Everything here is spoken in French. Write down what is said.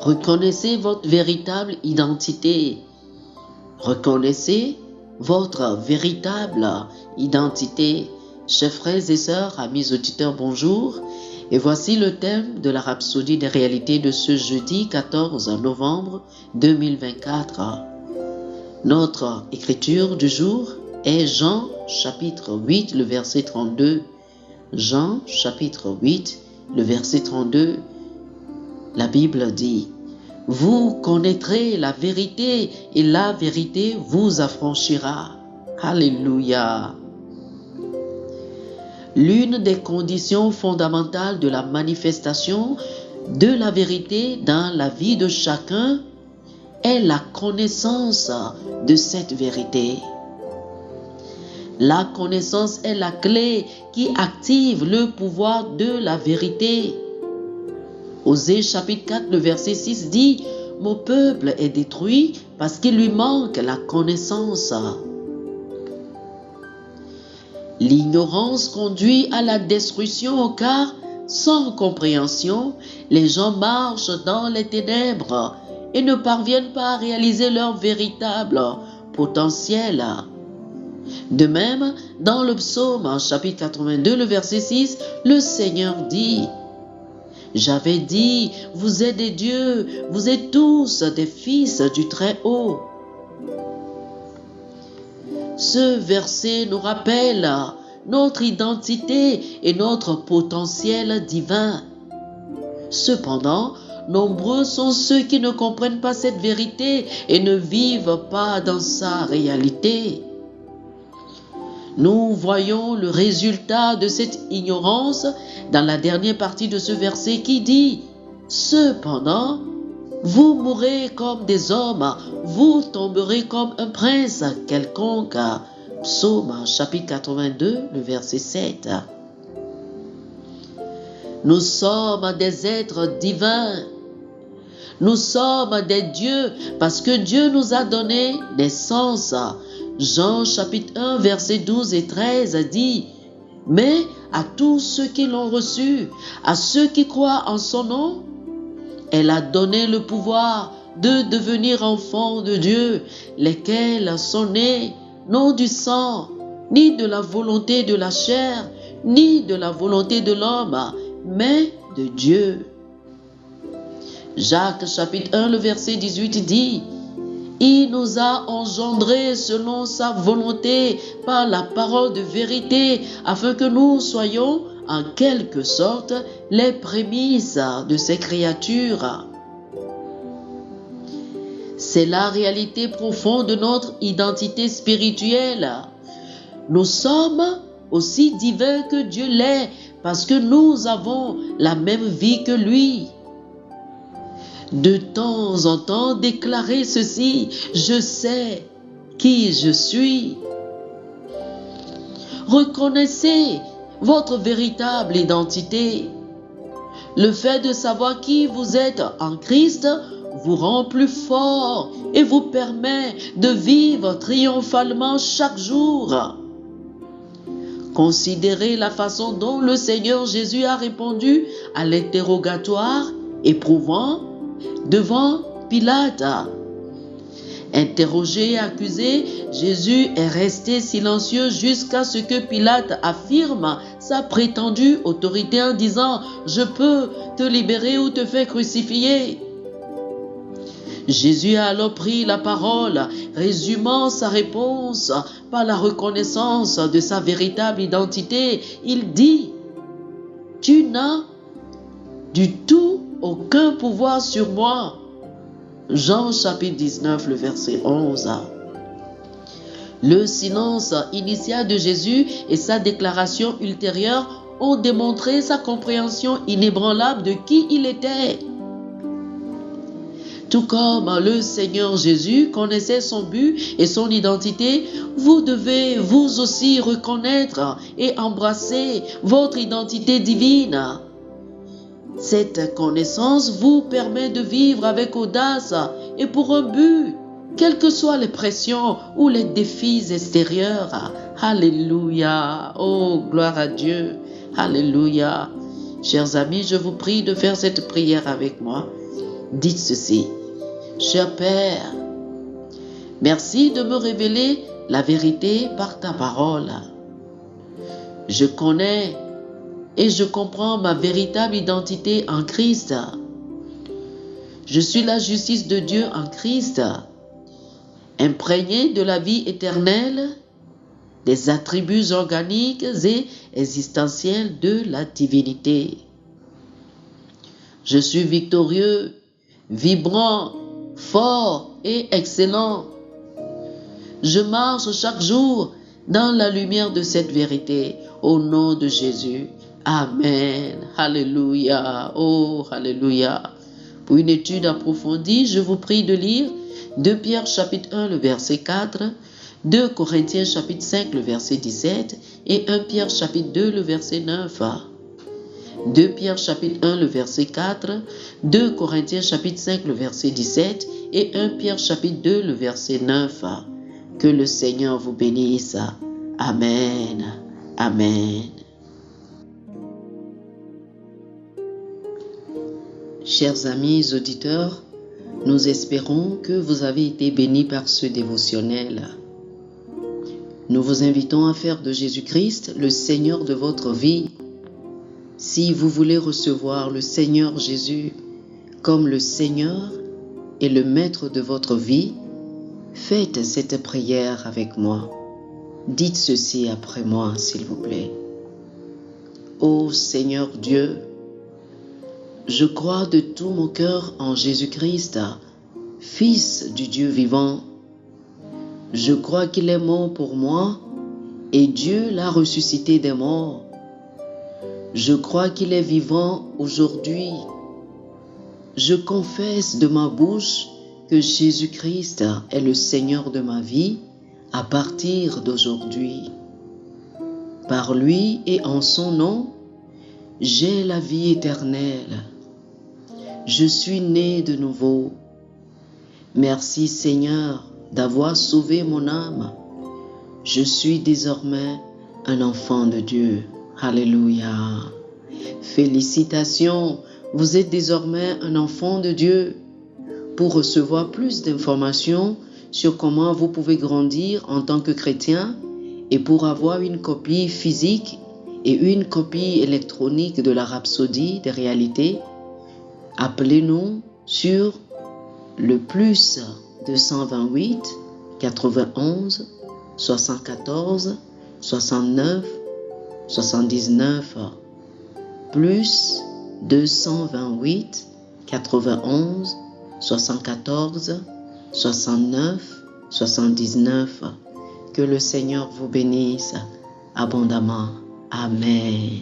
Reconnaissez votre véritable identité. Reconnaissez votre véritable identité. Chers frères et sœurs, amis auditeurs, bonjour. Et voici le thème de la Rhapsodie des réalités de ce jeudi 14 novembre 2024. Notre écriture du jour est Jean chapitre 8, le verset 32. Jean chapitre 8, le verset 32. La Bible dit: vous connaîtrez la vérité et la vérité vous affranchira. Alléluia. L'une des conditions fondamentales de la manifestation de la vérité dans la vie de chacun est la connaissance de cette vérité. La connaissance est la clé qui active le pouvoir de la vérité. Osée chapitre 4, le verset 6 dit: mon peuple est détruit parce qu'il lui manque la connaissance. L'ignorance conduit à la destruction car, sans compréhension, les gens marchent dans les ténèbres et ne parviennent pas à réaliser leur véritable potentiel. De même, dans le psaume chapitre 82, le verset 6, le Seigneur dit: j'avais dit, vous êtes des dieux, vous êtes tous des fils du Très-Haut. Ce verset nous rappelle notre identité et notre potentiel divin. Cependant, nombreux sont ceux qui ne comprennent pas cette vérité et ne vivent pas dans sa réalité. Nous voyons le résultat de cette ignorance dans la dernière partie de ce verset qui dit: cependant, vous mourrez comme des hommes, vous tomberez comme un prince quelconque. Psaume chapitre 82, le verset 7. Nous sommes des êtres divins. Nous sommes des dieux parce que Dieu nous a donné naissance. Jean chapitre 1, verset 12 et 13 dit: mais à tous ceux qui l'ont reçu, à ceux qui croient en son nom, elle a donné le pouvoir de devenir enfants de Dieu, lesquels sont nés non du sang, ni de la volonté de la chair, ni de la volonté de l'homme, mais de Dieu. Jacques chapitre 1, le verset 18 dit: il nous a engendrés selon sa volonté par la parole de vérité, afin que nous soyons en quelque sorte les prémices de ces créatures. C'est la réalité profonde de notre identité spirituelle. Nous sommes aussi divins que Dieu l'est, parce que nous avons la même vie que lui. De temps en temps, déclarer ceci: je sais qui je suis. Reconnaissez votre véritable identité. Le fait de savoir qui vous êtes en Christ vous rend plus fort et vous permet de vivre triomphalement chaque jour. Considérez la façon dont le Seigneur Jésus a répondu à l'interrogatoire éprouvant devant Pilate. Interrogé et accusé, Jésus est resté silencieux jusqu'à ce que Pilate affirme sa prétendue autorité en disant: je peux te libérer ou te faire crucifier. Jésus a alors pris la parole, résumant sa réponse par la reconnaissance de sa véritable identité. Il dit: tu n'as du tout aucun pouvoir sur moi. Jean chapitre 19, le verset 11. Le silence initial de Jésus et sa déclaration ultérieure ont démontré sa compréhension inébranlable de qui il était. Tout comme le Seigneur Jésus connaissait son but et son identité, vous devez vous aussi reconnaître et embrasser votre identité divine. Cette connaissance vous permet de vivre avec audace et pour un but, quelles que soient les pressions ou les défis extérieurs. Alléluia. Oh, gloire à Dieu. Alléluia. Chers amis, je vous prie de faire cette prière avec moi. Dites ceci. Cher Père, merci de me révéler la vérité par ta parole. Je connais et je comprends ma véritable identité en Christ. Je suis la justice de Dieu en Christ, imprégné de la vie éternelle, des attributs organiques et existentiels de la divinité. Je suis victorieux, vibrant, fort et excellent. Je marche chaque jour dans la lumière de cette vérité, au nom de Jésus. Amen. Alléluia. Oh, alléluia. Pour une étude approfondie, je vous prie de lire 2 Pierre chapitre 1, le verset 4, 2 Corinthiens chapitre 5, le verset 17 et 1 Pierre chapitre 2, le verset 9. 2 Pierre chapitre 1, le verset 4, 2 Corinthiens chapitre 5, le verset 17 et 1 Pierre chapitre 2, le verset 9. Que le Seigneur vous bénisse. Amen. Amen. Chers amis auditeurs, nous espérons que vous avez été bénis par ce dévotionnel. Nous vous invitons à faire de Jésus-Christ le Seigneur de votre vie. Si vous voulez recevoir le Seigneur Jésus comme le Seigneur et le Maître de votre vie, faites cette prière avec moi. Dites ceci après moi, s'il vous plaît. Ô Seigneur Dieu, je crois de tout mon cœur en Jésus-Christ, Fils du Dieu vivant. Je crois qu'il est mort pour moi et Dieu l'a ressuscité des morts. Je crois qu'il est vivant aujourd'hui. Je confesse de ma bouche que Jésus-Christ est le Seigneur de ma vie à partir d'aujourd'hui. Par lui et en son nom, j'ai la vie éternelle. Je suis né de nouveau. Merci Seigneur d'avoir sauvé mon âme. Je suis désormais un enfant de Dieu. Alléluia. Félicitations, vous êtes désormais un enfant de Dieu. Pour recevoir plus d'informations sur comment vous pouvez grandir en tant que chrétien et pour avoir une copie physique et une copie électronique de la Rhapsodie des réalités, appelez-nous sur le plus 228 91 74 69 79 plus 228 91 74 69 79. Que le Seigneur vous bénisse abondamment. Amen.